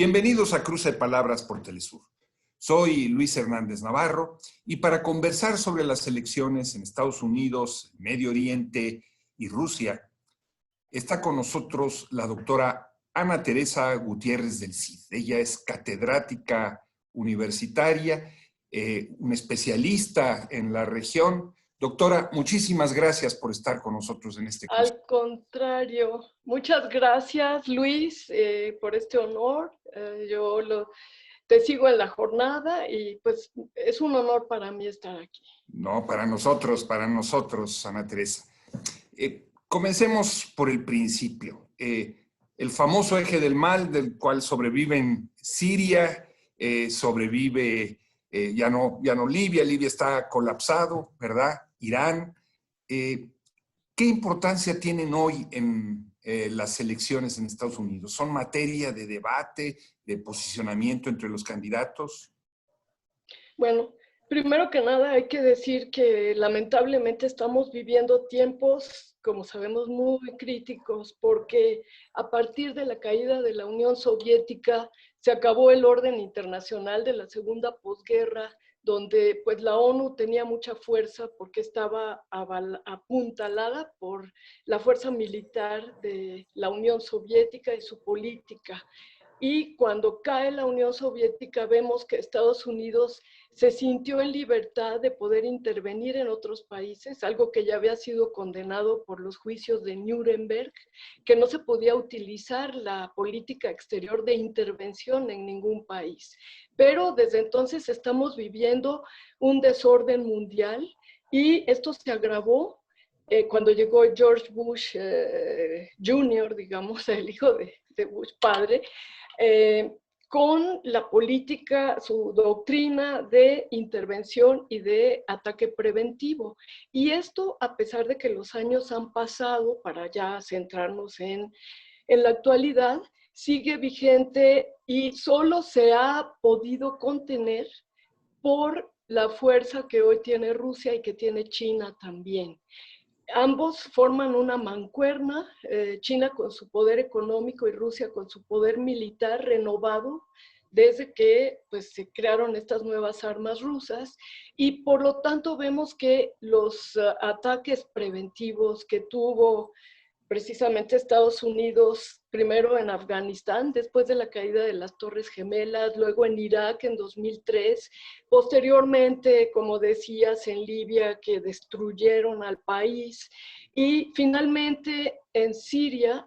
Bienvenidos a Cruce de Palabras por Telesur. Soy Luis Hernández Navarro y para conversar sobre las elecciones en Estados Unidos, Medio Oriente y Rusia, está con nosotros la doctora Ana Teresa Gutiérrez del Cid. Ella es catedrática universitaria, una especialista en la región. Doctora, muchísimas gracias por estar con nosotros en este curso. Al contrario, muchas gracias, Luis, por este honor. Te sigo en la jornada y pues es un honor para mí estar aquí. No, para nosotros, Ana Teresa. Comencemos por el principio. El famoso eje del mal del cual sobreviven Siria, sobrevive ya no Libia. Libia está colapsado, ¿verdad? Irán. ¿Qué importancia tienen hoy en las elecciones en Estados Unidos? ¿Son materia de debate, de posicionamiento entre los candidatos? Bueno, primero que nada hay que decir que lamentablemente estamos viviendo tiempos, como sabemos, muy críticos, porque a partir de la caída de la Unión Soviética se acabó el orden internacional de la segunda posguerra, donde pues la ONU tenía mucha fuerza porque estaba apuntalada por la fuerza militar de la Unión Soviética y su política. Y cuando cae la Unión Soviética vemos que Estados Unidos se sintió en libertad de poder intervenir en otros países, algo que ya había sido condenado por los juicios de Nuremberg, que no se podía utilizar la política exterior de intervención en ningún país. Pero desde entonces estamos viviendo un desorden mundial y esto se agravó cuando llegó George Bush Jr., digamos, el hijo de Bush padre, con la política, su doctrina de intervención y de ataque preventivo. Y esto, a pesar de que los años han pasado, para ya centrarnos en la actualidad, sigue vigente y solo se ha podido contener por la fuerza que hoy tiene Rusia y que tiene China también. Ambos forman una mancuerna, China con su poder económico y Rusia con su poder militar renovado desde que pues, se crearon estas nuevas armas rusas y por lo tanto vemos que los ataques preventivos que tuvo precisamente Estados Unidos, primero en Afganistán, después de la caída de las Torres Gemelas, luego en Irak en 2003, posteriormente, como decías, en Libia, que destruyeron al país, y finalmente en Siria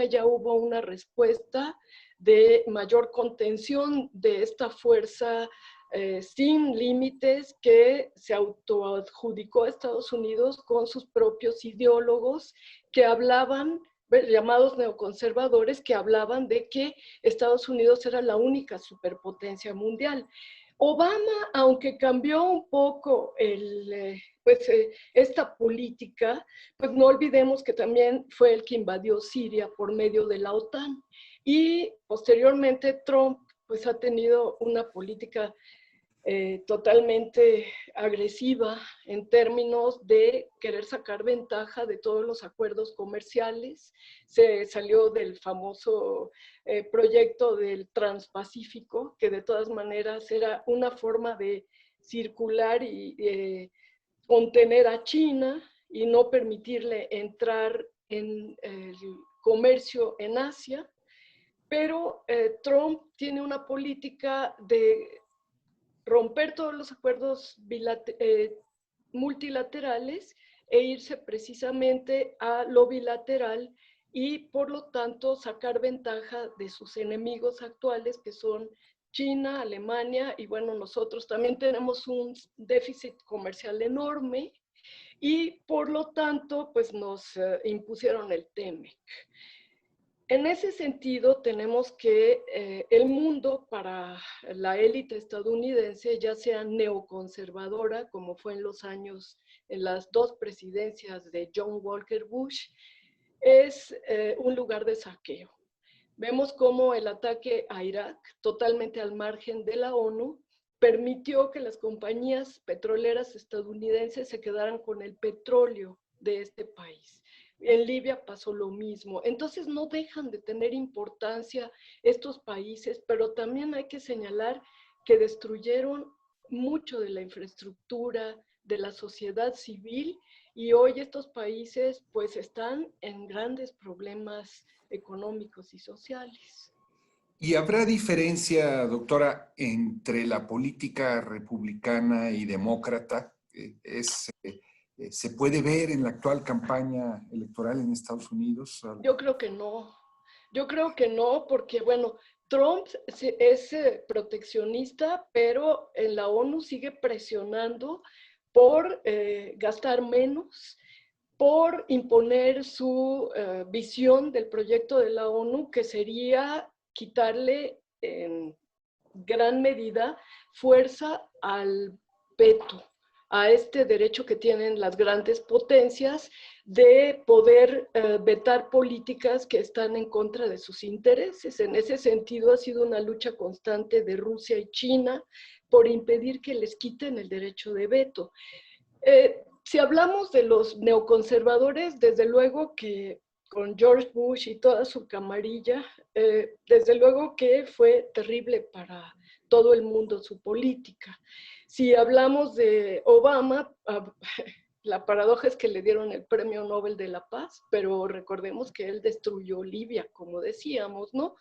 ya hubo una respuesta de mayor contención de esta fuerza sin límites que se autoadjudicó a Estados Unidos con sus propios ideólogos que hablaban, llamados neoconservadores, que hablaban de que Estados Unidos era la única superpotencia mundial. Obama, aunque cambió un poco esta política, pues no olvidemos que también fue el que invadió Siria por medio de la OTAN. Y posteriormente Trump pues ha tenido una política totalmente agresiva en términos de querer sacar ventaja de todos los acuerdos comerciales. Se salió del famoso proyecto del Transpacífico, que de todas maneras era una forma de circular y contener a China y no permitirle entrar en el comercio en Asia. Pero Trump tiene una política de romper todos los acuerdos multilaterales e irse precisamente a lo bilateral y por lo tanto sacar ventaja de sus enemigos actuales que son China, Alemania y bueno, nosotros también tenemos un déficit comercial enorme y por lo tanto pues nos impusieron el TEMEC. En ese sentido, tenemos que el mundo para la élite estadounidense, ya sea neoconservadora, como fue en los años, en las dos presidencias de John Walker Bush, es un lugar de saqueo. Vemos cómo el ataque a Irak, totalmente al margen de la ONU, permitió que las compañías petroleras estadounidenses se quedaran con el petróleo de este país. En Libia pasó lo mismo. Entonces no dejan de tener importancia estos países, pero también hay que señalar que destruyeron mucho de la infraestructura, de la sociedad civil, y hoy estos países pues están en grandes problemas económicos y sociales. ¿Y habrá diferencia, doctora, entre la política republicana y demócrata? ¿Se puede ver en la actual campaña electoral en Estados Unidos? Yo creo que no. Yo creo que no, porque bueno, Trump es proteccionista, pero en la ONU sigue presionando por gastar menos, por imponer su visión del proyecto de la ONU, que sería quitarle en gran medida fuerza al veto, a este derecho que tienen las grandes potencias de poder vetar políticas que están en contra de sus intereses. En ese sentido ha sido una lucha constante de Rusia y China por impedir que les quiten el derecho de veto. Si hablamos de los neoconservadores, desde luego que con George Bush y toda su camarilla, desde luego que fue terrible para todo el mundo su política. Si hablamos de Obama, la paradoja es que le dieron el Premio Nobel de la Paz, pero recordemos que él destruyó Libia, como decíamos, ¿no?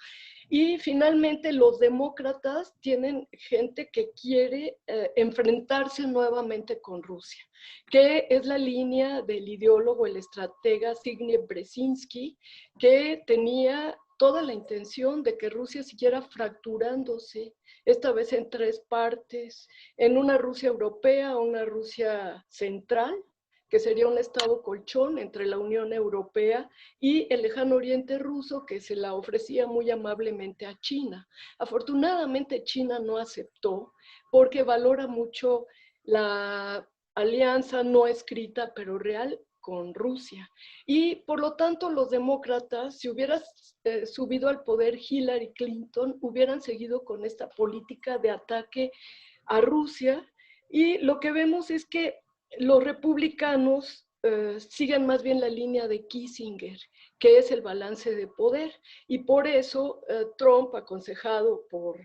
Y finalmente los demócratas tienen gente que quiere enfrentarse nuevamente con Rusia, que es la línea del ideólogo, el estratega Zbigniew Brzezinski, que tenía toda la intención de que Rusia siguiera fracturándose, esta vez en tres partes, en una Rusia europea, una Rusia central, que sería un estado colchón entre la Unión Europea y el lejano oriente ruso, que se la ofrecía muy amablemente a China. Afortunadamente China no aceptó porque valora mucho la alianza no escrita pero real con Rusia. Y por lo tanto los demócratas, si hubiera subido al poder Hillary Clinton, hubieran seguido con esta política de ataque a Rusia, y lo que vemos es que los republicanos siguen más bien la línea de Kissinger, que es el balance de poder, y por eso Trump, aconsejado por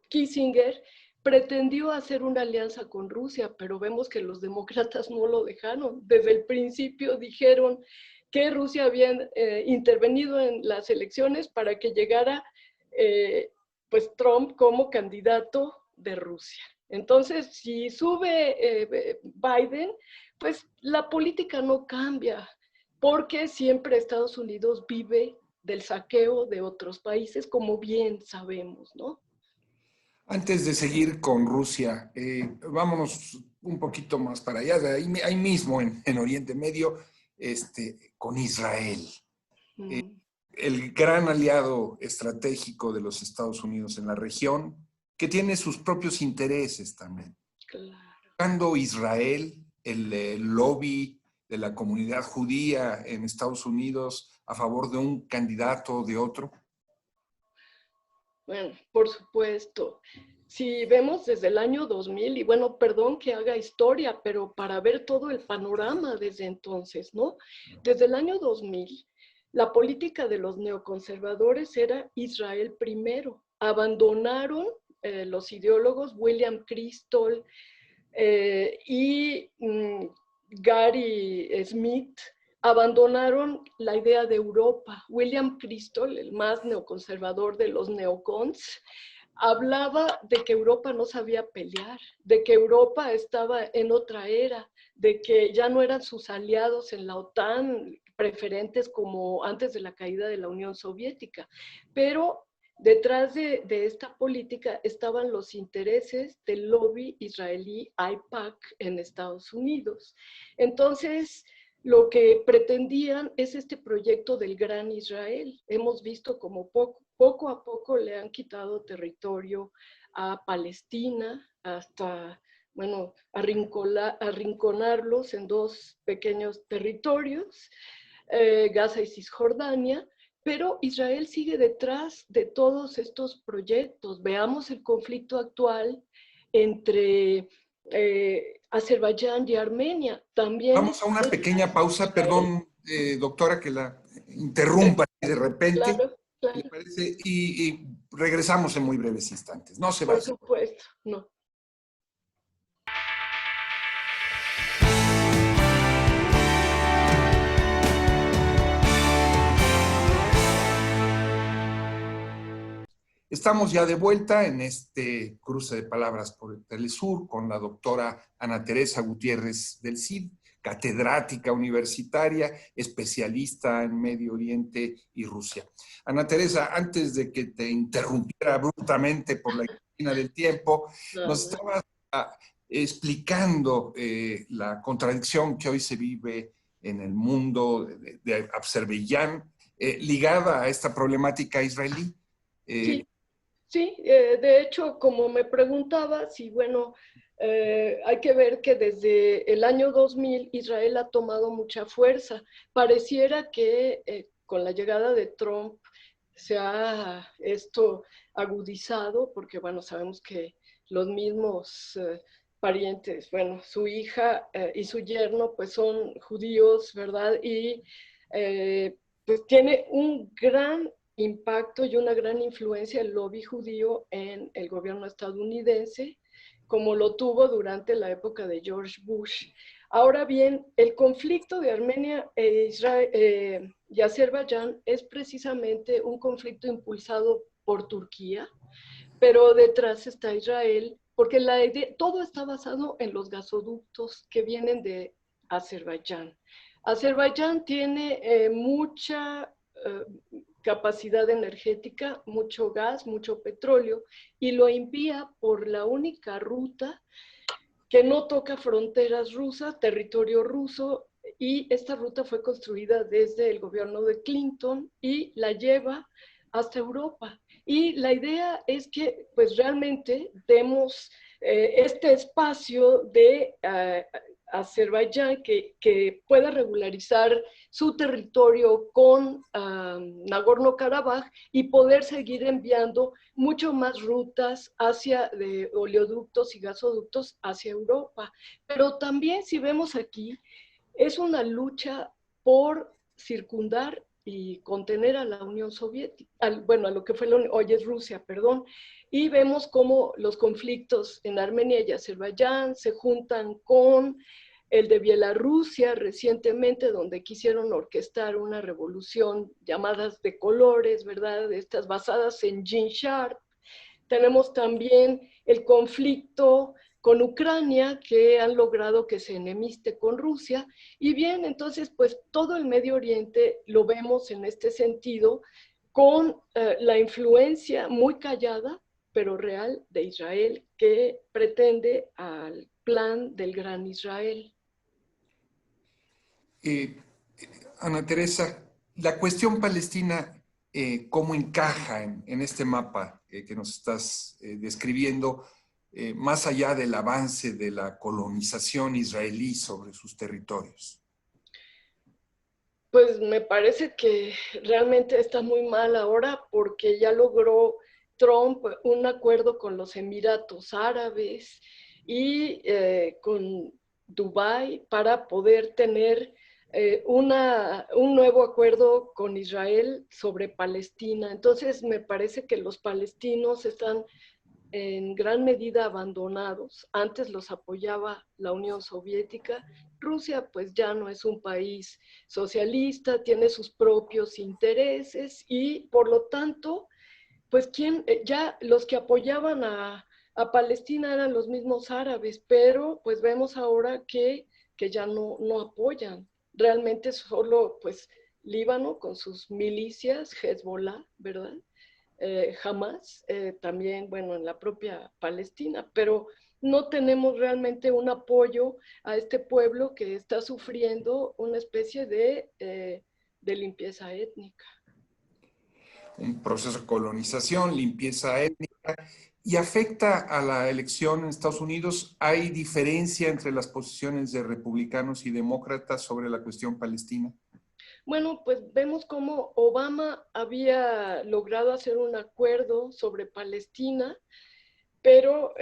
Kissinger, pretendió hacer una alianza con Rusia, pero vemos que los demócratas no lo dejaron. Desde el principio dijeron que Rusia había intervenido en las elecciones para que llegara pues Trump como candidato de Rusia. Entonces, si sube Biden, pues la política no cambia, porque siempre Estados Unidos vive del saqueo de otros países, como bien sabemos, ¿no? Antes de seguir con Rusia, vámonos un poquito más para allá, ahí mismo en Oriente Medio, con Israel. El gran aliado estratégico de los Estados Unidos en la región, que tiene sus propios intereses también. Claro. Cuando Israel, el lobby de la comunidad judía en Estados Unidos a favor de un candidato o de otro. Bueno, por supuesto. Si vemos desde el año 2000, y bueno, perdón que haga historia, pero para ver todo el panorama desde entonces, ¿no? Desde el año 2000, la política de los neoconservadores era Israel primero. Abandonaron los ideólogos William Kristol y Gary Smith, abandonaron la idea de Europa. William Kristol, el más neoconservador de los neocons, hablaba de que Europa no sabía pelear, de que Europa estaba en otra era, de que ya no eran sus aliados en la OTAN preferentes como antes de la caída de la Unión Soviética. Pero detrás de esta política estaban los intereses del lobby israelí AIPAC en Estados Unidos. Entonces, lo que pretendían es este proyecto del Gran Israel. Hemos visto como poco a poco le han quitado territorio a Palestina, hasta, bueno, arrinconarlos en dos pequeños territorios, Gaza y Cisjordania, pero Israel sigue detrás de todos estos proyectos. Veamos el conflicto actual entre Azerbaiyán y Armenia. También Vamos a una pequeña pausa, perdón, doctora, que la interrumpa de repente, claro, ¿le claro, parece? Y regresamos en muy breves instantes. No se por vaya. supuesto, no. Estamos ya de vuelta en este cruce de palabras por el Telesur con la doctora Ana Teresa Gutiérrez del CID, catedrática universitaria, especialista en Medio Oriente y Rusia. Ana Teresa, antes de que te interrumpiera abruptamente por la esquina del tiempo, nos Nada. estabas explicando la contradicción que hoy se vive en el mundo de Azerbaiyán ligada a esta problemática israelí. Sí, sí, de hecho, como me preguntaba, sí, bueno, hay que ver que desde el año 2000 Israel ha tomado mucha fuerza. Pareciera que con la llegada de Trump se ha esto agudizado, porque bueno, sabemos que los mismos parientes, bueno, su hija y su yerno pues son judíos, ¿verdad? Y pues tiene un gran impacto y una gran influencia el lobby judío en el gobierno estadounidense, como lo tuvo durante la época de George Bush. Ahora bien, el conflicto de Armenia y Azerbaiyán es precisamente un conflicto impulsado por Turquía, pero detrás está Israel, porque todo está basado en los gasoductos que vienen de Azerbaiyán. Azerbaiyán tiene mucha capacidad energética, mucho gas, mucho petróleo, y lo envía por la única ruta que no toca fronteras rusas, territorio ruso, y esta ruta fue construida desde el gobierno de Clinton y la lleva hasta Europa. Y la idea es que pues realmente demos este espacio de Azerbaiyán que pueda regularizar su territorio con Nagorno-Karabaj y poder seguir enviando mucho más rutas hacia de oleoductos y gasoductos hacia Europa. Pero también si vemos aquí, es una lucha por circundar y contener a la Unión Soviética, bueno, a lo que fue hoy es Rusia, perdón, y vemos cómo los conflictos en Armenia y Azerbaiyán se juntan con el de Bielorrusia recientemente, donde quisieron orquestar una revolución llamadas de colores, ¿verdad? Estas basadas en Jean Sharp. Tenemos también el conflicto con Ucrania, que han logrado que se enemiste con Rusia. Y bien, entonces, pues todo el Medio Oriente lo vemos en este sentido, con la influencia muy callada, pero real, de Israel, que pretende al plan del Gran Israel. Eh, Ana Teresa, la cuestión palestina, ¿cómo encaja en este mapa que nos estás describiendo, más allá del avance de la colonización israelí sobre sus territorios? Pues me parece que realmente está muy mal ahora porque ya logró Trump un acuerdo con los Emiratos Árabes y con Dubái para poder tener un nuevo acuerdo con Israel sobre Palestina. Entonces me parece que los palestinos están en gran medida abandonados. Antes los apoyaba la Unión Soviética. Rusia pues ya no es un país socialista, tiene sus propios intereses y por lo tanto, pues ya los que apoyaban a Palestina eran los mismos árabes, pero pues vemos ahora que ya no apoyan. Realmente solo pues Líbano con sus milicias, Hezbollah, ¿verdad? Jamás, también, bueno, en la propia Palestina, pero no tenemos realmente un apoyo a este pueblo que está sufriendo una especie de limpieza étnica. Un proceso de colonización, limpieza étnica, y afecta a la elección en Estados Unidos. ¿Hay diferencia entre las posiciones de republicanos y demócratas sobre la cuestión palestina? Bueno, pues vemos cómo Obama había logrado hacer un acuerdo sobre Palestina, pero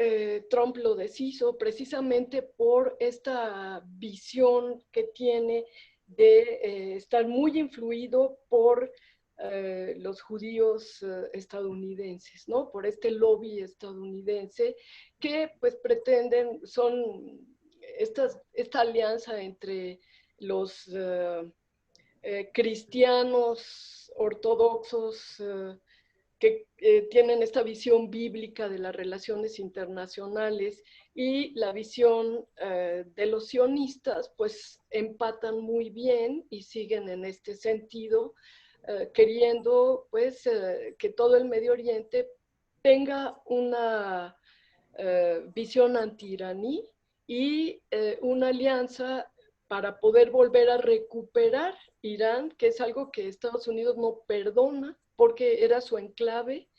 Trump lo deshizo precisamente por esta visión que tiene de estar muy influido por los judíos estadounidenses, ¿no? Por este lobby estadounidense que pues pretenden, son esta alianza entre los cristianos ortodoxos que tienen esta visión bíblica de las relaciones internacionales y la visión de los sionistas, pues empatan muy bien y siguen en este sentido, queriendo pues que todo el Medio Oriente tenga una visión anti-iraní y una alianza para poder volver a recuperar Irán, que es algo que Estados Unidos no perdona, porque era su enclave,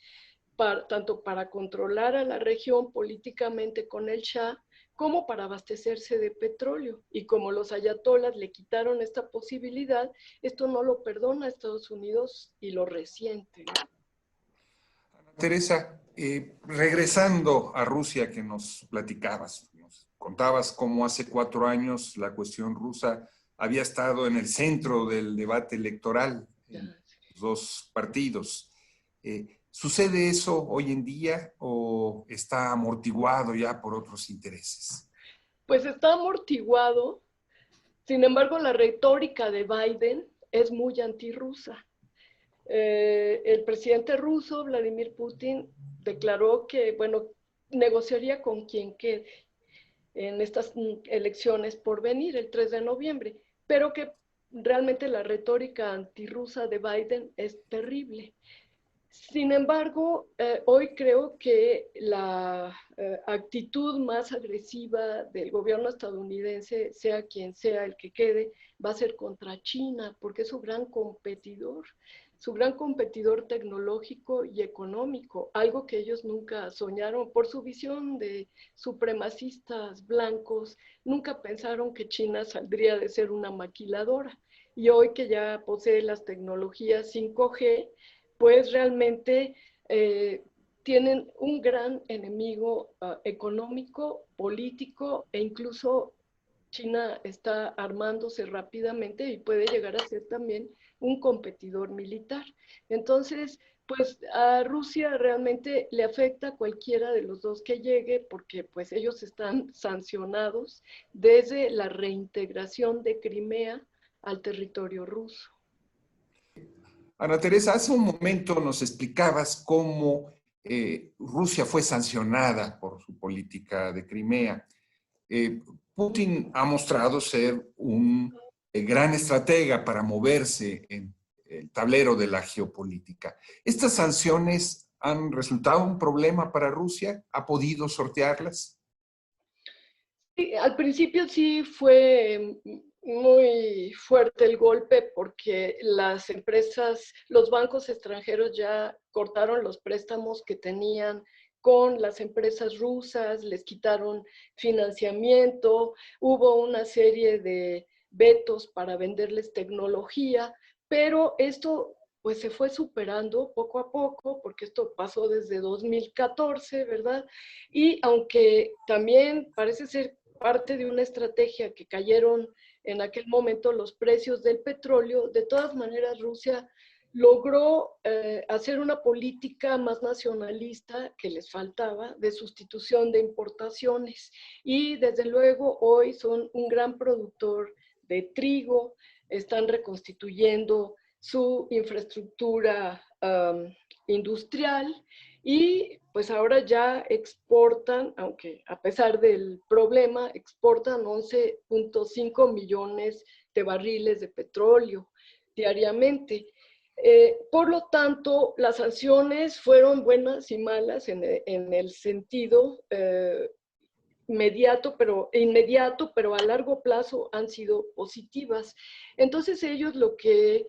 tanto para controlar a la región políticamente con el Shah, como para abastecerse de petróleo. Y como los ayatolas le quitaron esta posibilidad, esto no lo perdona a Estados Unidos y lo resiente. Teresa, regresando a Rusia que nos platicabas, nos contabas cómo hace 4 años la cuestión rusa había estado en el centro del debate electoral en los dos partidos. ¿Sucede eso hoy en día o está amortiguado ya por otros intereses? Pues está amortiguado. Sin embargo, la retórica de Biden es muy antirrusa. El presidente ruso, Vladimir Putin, declaró que, bueno, negociaría con quien quede en estas elecciones por venir, el 3 de noviembre, pero que realmente la retórica antirrusa de Biden es terrible. Sin embargo, hoy creo que la actitud más agresiva del gobierno estadounidense, sea quien sea el que quede, va a ser contra China, porque es su gran competidor tecnológico y económico, algo que ellos nunca soñaron por su visión de supremacistas blancos, nunca pensaron que China saldría de ser una maquiladora. Y hoy que ya posee las tecnologías 5G, pues realmente tienen un gran enemigo económico, político e incluso China está armándose rápidamente y puede llegar a ser también un competidor militar. Entonces, pues a Rusia realmente le afecta a cualquiera de los dos que llegue porque pues ellos están sancionados desde la reintegración de Crimea al territorio ruso. Ana Teresa, hace un momento nos explicabas cómo Rusia fue sancionada por su política de Crimea. Putin ha mostrado ser un gran estratega para moverse en el tablero de la geopolítica. ¿Estas sanciones han resultado un problema para Rusia? ¿Ha podido sortearlas? Sí, al principio sí fue muy fuerte el golpe porque las empresas, los bancos extranjeros ya cortaron los préstamos que tenían con las empresas rusas, les quitaron financiamiento, hubo una serie de vetos para venderles tecnología, pero esto pues se fue superando poco a poco, porque esto pasó desde 2014, ¿verdad? Y aunque también parece ser parte de una estrategia que cayeron en aquel momento los precios del petróleo, de todas maneras Rusia logró hacer una política más nacionalista que les faltaba de sustitución de importaciones y desde luego hoy son un gran productor de trigo, están reconstituyendo su infraestructura industrial y pues ahora ya exportan, aunque a pesar del problema, exportan 11.5 millones de barriles de petróleo diariamente. Por lo tanto, las sanciones fueron buenas y malas en el sentido inmediato, pero a largo plazo han sido positivas. Entonces ellos lo que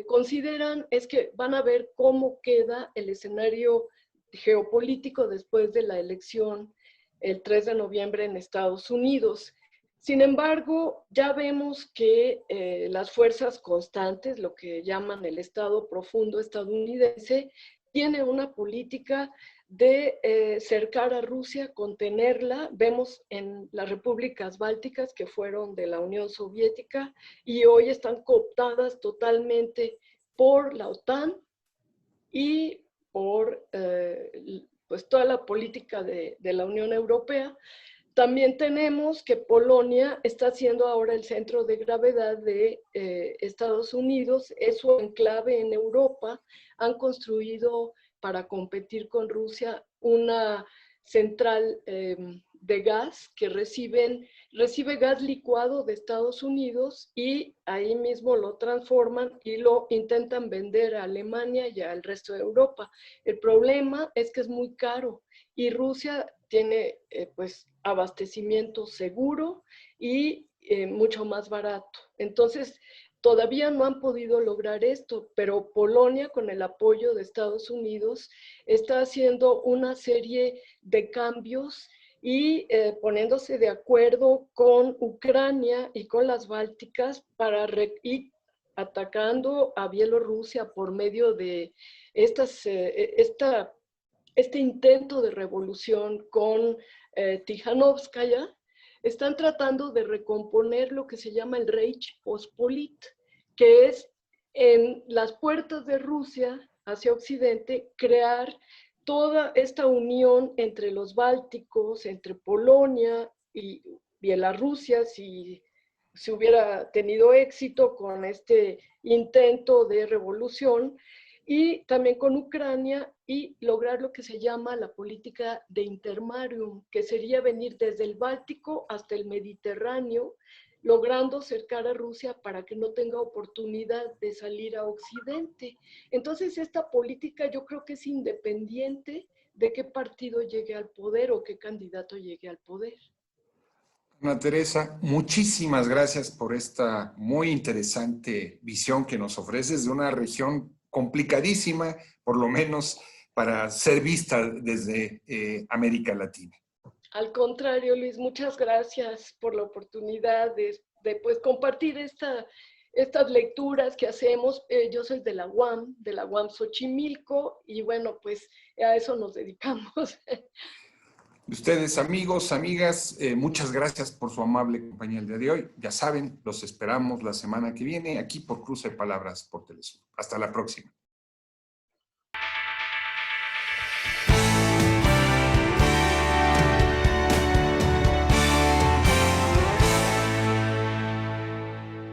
consideran es que van a ver cómo queda el escenario geopolítico después de la elección el 3 de noviembre en Estados Unidos. Sin embargo, ya vemos que las fuerzas constantes, lo que llaman el Estado profundo estadounidense, tiene una política de cercar a Rusia, contenerla. Vemos en las repúblicas bálticas que fueron de la Unión Soviética y hoy están cooptadas totalmente por la OTAN y por pues toda la política de la Unión Europea. También tenemos que Polonia está siendo ahora el centro de gravedad de Estados Unidos, es su enclave en Europa. Han construido para competir con Rusia una central de gas que recibe gas licuado de Estados Unidos y ahí mismo lo transforman y lo intentan vender a Alemania y al resto de Europa. El problema es que es muy caro y Rusia tiene pues abastecimiento seguro y mucho más barato. Entonces, todavía no han podido lograr esto, pero Polonia, con el apoyo de Estados Unidos, está haciendo una serie de cambios y poniéndose de acuerdo con Ucrania y con las Bálticas para y atacando a Bielorrusia por medio de este intento de revolución con Tijanovskaya. Están tratando de recomponer lo que se llama el Reich Pospolit, que es en las puertas de Rusia hacia Occidente crear toda esta unión entre los bálticos, entre Polonia y Bielorrusia, si se hubiera tenido éxito con este intento de revolución, y también con Ucrania y lograr lo que se llama la política de intermarium, que sería venir desde el Báltico hasta el Mediterráneo, logrando cercar a Rusia para que no tenga oportunidad de salir a Occidente. Entonces, esta política yo creo que es independiente de qué partido llegue al poder o qué candidato llegue al poder. Ana Teresa, muchísimas gracias por esta muy interesante visión que nos ofreces de una región complicadísima, por lo menos para ser vista desde América Latina. Al contrario, Luis, muchas gracias por la oportunidad de pues, compartir estas lecturas que hacemos. Yo soy de la UAM Xochimilco, y bueno, pues a eso nos dedicamos. Ustedes, amigos, amigas, muchas gracias por su amable compañía el día de hoy. Ya saben, los esperamos la semana que viene aquí por Cruce de Palabras por Telesur. Hasta la próxima.